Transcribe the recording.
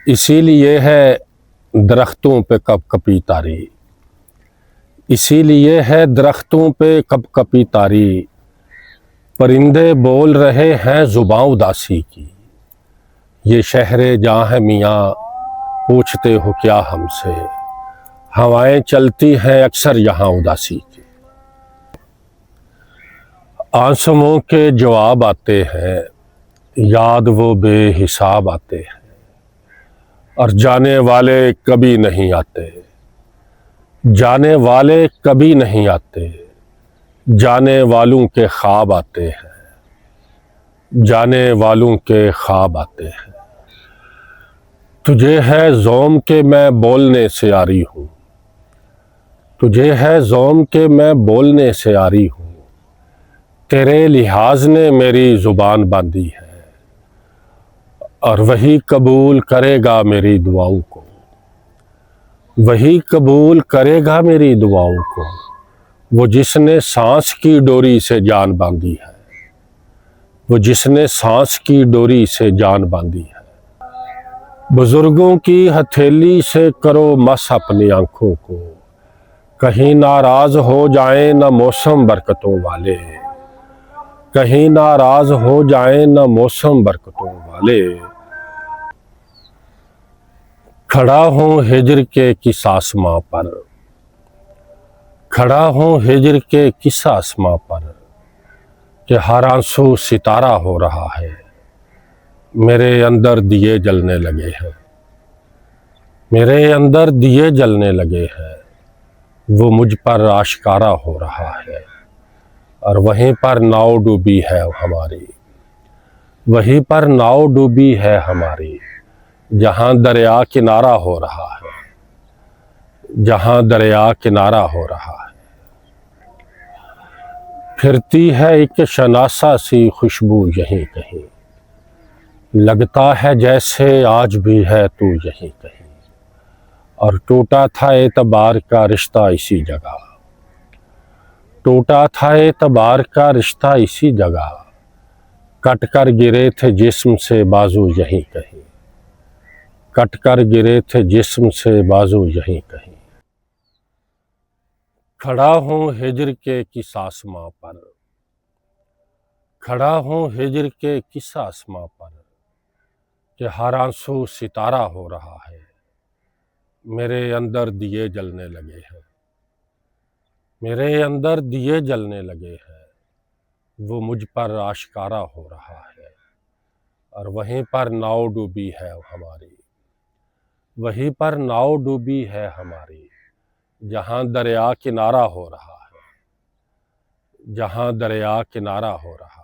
اسی لیے ہے درختوں پہ کپ کپی تاری، اسی لیے ہے درختوں پہ کپ کپی تاری، پرندے بول رہے ہیں زباں اداسی کی، یہ شہر جاں ہے میاں پوچھتے ہو کیا ہم سے، ہوائیں چلتی ہیں اکثر یہاں اداسی کی۔ آنسوؤں کے جواب آتے ہیں، یاد وہ بے حساب آتے ہیں، اور جانے والے کبھی نہیں آتے، جانے والے کبھی نہیں آتے، جانے والوں کے خواب آتے ہیں، جانے والوں کے خواب آتے ہیں۔ تجھے ہے زوم کہ میں بولنے سے آری ہوں، تجھے ہے زوم کہ میں بولنے سے آری ہوں، تیرے لحاظ نے میری زبان باندھی ہے، اور وہی قبول کرے گا میری دعاؤں کو، وہی قبول کرے گا میری دعاؤں کو، وہ جس نے سانس کی ڈوری سے جان باندھی ہے، وہ جس نے سانس کی ڈوری سے جان باندھی ہے۔ بزرگوں کی ہتھیلی سے کرو مس اپنی آنکھوں کو، کہیں ناراض ہو جائیں نہ موسم برکتوں والے، کہیں ناراض ہو جائیں نہ موسم برکتوں والے۔ کھڑا ہوں ہجر کے کس آسماں پر، کھڑا ہوں ہجر کے کس آسماں پر، کہ ہر آنسو ستارہ ہو رہا ہے، میرے اندر دیے جلنے لگے ہیں، میرے اندر دیے جلنے لگے ہیں، وہ مجھ پر آشکارا ہو رہا ہے، اور وہیں پر ناؤ ڈوبی ہے ہماری، وہیں پر ناؤ ڈوبی ہے ہماری، جہاں دریا کنارہ ہو رہا ہے، جہاں دریا کنارہ ہو رہا ہے۔ پھرتی ہے ایک شناسا سی خوشبو یہیں کہیں، لگتا ہے جیسے آج بھی ہے تو یہیں کہیں، اور ٹوٹا تھا اعتبار کا رشتہ اسی جگہ، ٹوٹا تھا اعتبار کا رشتہ اسی جگہ، کٹ کر گرے تھے جسم سے بازو یہیں کہیں، کٹ کر گرے تھے جسم سے بازو یہیں کہیں۔ کھڑا ہوں ہجر کے کس آسماں پر، کھڑا ہوں ہجر کے کس آسماں پر، کہ ہر آنسو ستارہ ہو رہا ہے، میرے اندر دیے جلنے لگے ہیں، میرے اندر دیے جلنے لگے ہیں، وہ مجھ پر آشکارا ہو رہا ہے، اور وہیں پر ناؤ ڈوبی ہے ہماری، وہیں پر ناؤ ڈوبی ہے ہماری، جہاں دریا کنارہ ہو رہا ہے، جہاں دریا کنارہ ہو رہا ہے۔